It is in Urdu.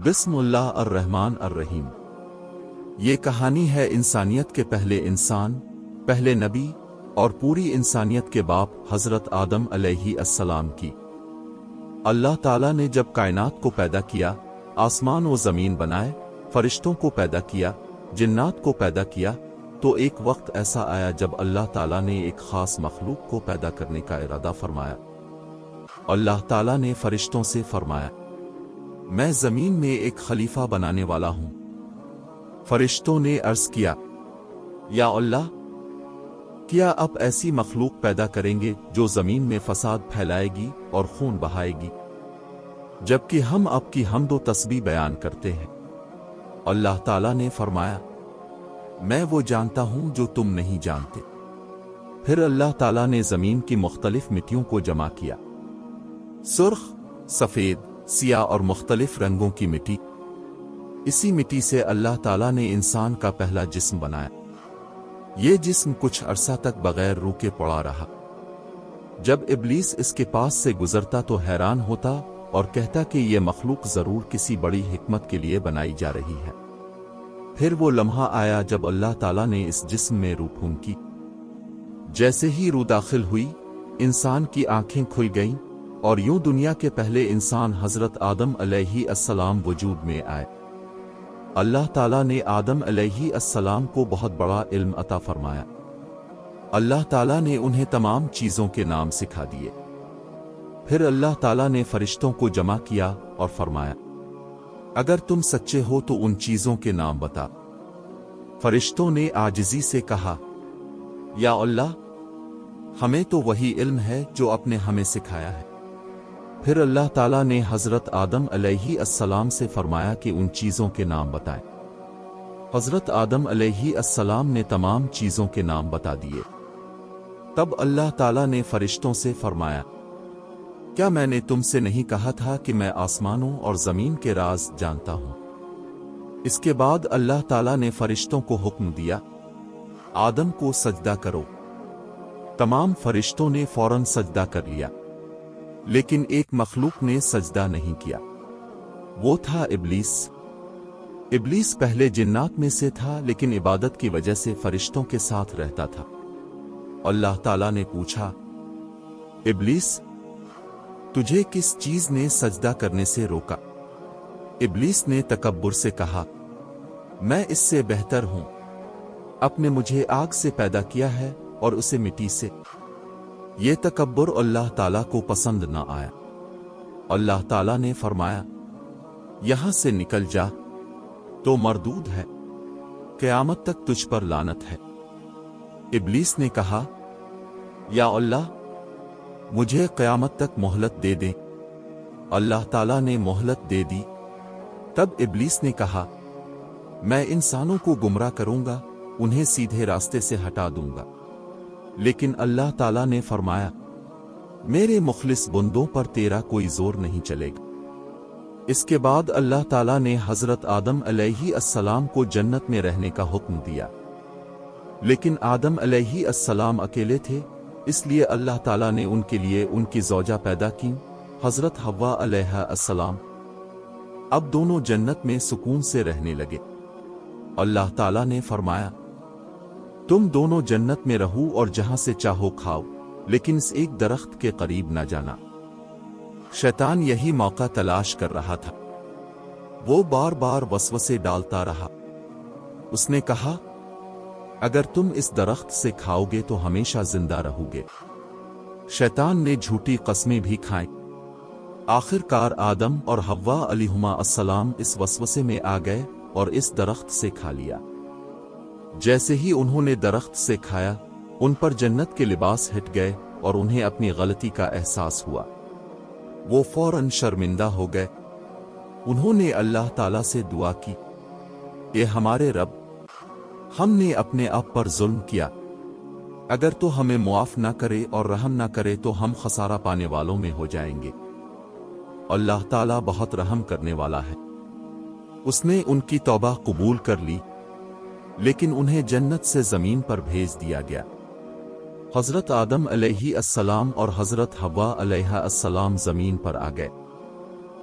بسم اللہ الرحمن الرحیم۔ یہ کہانی ہے انسانیت کے پہلے انسان، پہلے نبی اور پوری انسانیت کے باپ حضرت آدم علیہ السلام کی۔ اللہ تعالیٰ نے جب کائنات کو پیدا کیا، آسمان و زمین بنائے، فرشتوں کو پیدا کیا، جنات کو پیدا کیا، تو ایک وقت ایسا آیا جب اللہ تعالیٰ نے ایک خاص مخلوق کو پیدا کرنے کا ارادہ فرمایا۔ اللہ تعالیٰ نے فرشتوں سے فرمایا، میں زمین میں ایک خلیفہ بنانے والا ہوں۔ فرشتوں نے عرض کیا، یا اللہ، کیا اب ایسی مخلوق پیدا کریں گے جو زمین میں فساد پھیلائے گی اور خون بہائے گی، جبکہ ہم آپ کی حمد و تسبیح بیان کرتے ہیں؟ اللہ تعالیٰ نے فرمایا، میں وہ جانتا ہوں جو تم نہیں جانتے۔ پھر اللہ تعالیٰ نے زمین کی مختلف مٹیوں کو جمع کیا، سرخ، سفید، سیاہ اور مختلف رنگوں کی مٹی۔ اسی مٹی سے اللہ تعالیٰ نے انسان کا پہلا جسم بنایا۔ یہ جسم کچھ عرصہ تک بغیر روح کے پڑا رہا۔ جب ابلیس اس کے پاس سے گزرتا تو حیران ہوتا اور کہتا کہ یہ مخلوق ضرور کسی بڑی حکمت کے لیے بنائی جا رہی ہے۔ پھر وہ لمحہ آیا جب اللہ تعالیٰ نے اس جسم میں روح پھونکی۔ جیسے ہی روح داخل ہوئی، انسان کی آنکھیں کھل گئیں اور یوں دنیا کے پہلے انسان حضرت آدم علیہ السلام وجود میں آئے۔ اللہ تعالیٰ نے آدم علیہ السلام کو بہت بڑا علم عطا فرمایا۔ اللہ تعالیٰ نے انہیں تمام چیزوں کے نام سکھا دیے۔ پھر اللہ تعالیٰ نے فرشتوں کو جمع کیا اور فرمایا، اگر تم سچے ہو تو ان چیزوں کے نام بتا۔ فرشتوں نے عاجزی سے کہا، یا اللہ، ہمیں تو وہی علم ہے جو آپ نے ہمیں سکھایا ہے۔ پھر اللہ تعالیٰ نے حضرت آدم علیہ السلام سے فرمایا کہ ان چیزوں کے نام بتائیں۔ حضرت آدم علیہ السلام نے تمام چیزوں کے نام بتا دیے۔ تب اللہ تعالیٰ نے فرشتوں سے فرمایا، کیا میں نے تم سے نہیں کہا تھا کہ میں آسمانوں اور زمین کے راز جانتا ہوں؟ اس کے بعد اللہ تعالیٰ نے فرشتوں کو حکم دیا، آدم کو سجدہ کرو۔ تمام فرشتوں نے فوراً سجدہ کر لیا، لیکن ایک مخلوق نے سجدہ نہیں کیا، وہ تھا ابلیس۔ ابلیس پہلے جنات میں سے تھا، لیکن عبادت کی وجہ سے فرشتوں کے ساتھ رہتا تھا۔ اللہ تعالیٰ نے پوچھا، ابلیس، تجھے کس چیز نے سجدہ کرنے سے روکا؟ ابلیس نے تکبر سے کہا، میں اس سے بہتر ہوں، آپ نے مجھے آگ سے پیدا کیا ہے اور اسے مٹی سے۔ یہ تکبر اللہ تعالیٰ کو پسند نہ آیا۔ اللہ تعالیٰ نے فرمایا، یہاں سے نکل جا، تو مردود ہے، قیامت تک تجھ پر لعنت ہے۔ ابلیس نے کہا، یا اللہ، مجھے قیامت تک مہلت دے دیں۔ اللہ تعالیٰ نے مہلت دے دی۔ تب ابلیس نے کہا، میں انسانوں کو گمراہ کروں گا، انہیں سیدھے راستے سے ہٹا دوں گا۔ لیکن اللہ تعالیٰ نے فرمایا، میرے مخلص بندوں پر تیرا کوئی زور نہیں چلے گا۔ اس کے بعد اللہ تعالیٰ نے حضرت آدم علیہ السلام کو جنت میں رہنے کا حکم دیا، لیکن آدم علیہ السلام اکیلے تھے، اس لیے اللہ تعالیٰ نے ان کے لیے ان کی زوجہ پیدا کی، حضرت حوا علیہ السلام۔ اب دونوں جنت میں سکون سے رہنے لگے۔ اللہ تعالیٰ نے فرمایا، تم دونوں جنت میں رہو اور جہاں سے چاہو کھاؤ، لیکن اس ایک درخت کے قریب نہ جانا۔ شیطان یہی موقع تلاش کر رہا تھا۔ وہ بار بار وسوسے ڈالتا رہا۔ اس نے کہا، اگر تم اس درخت سے کھاؤ گے تو ہمیشہ زندہ رہو گے۔ شیطان نے جھوٹی قسمیں بھی کھائیں۔ آخر کار آدم اور حوا علیہما السلام اس وسوسے میں آ گئے اور اس درخت سے کھا لیا۔ جیسے ہی انہوں نے درخت سے کھایا، ان پر جنت کے لباس ہٹ گئے اور انہیں اپنی غلطی کا احساس ہوا۔ وہ فوراً شرمندہ ہو گئے۔ انہوں نے اللہ تعالیٰ سے دعا کی، اے ہمارے رب، ہم نے اپنے آپ پر ظلم کیا، اگر تو ہمیں معاف نہ کرے اور رحم نہ کرے تو ہم خسارہ پانے والوں میں ہو جائیں گے۔ اللہ تعالیٰ بہت رحم کرنے والا ہے۔ اس نے ان کی توبہ قبول کر لی، لیکن انہیں جنت سے زمین پر بھیج دیا گیا۔ حضرت آدم علیہ السلام اور حضرت حوا علیہ السلام زمین پر آ گئے۔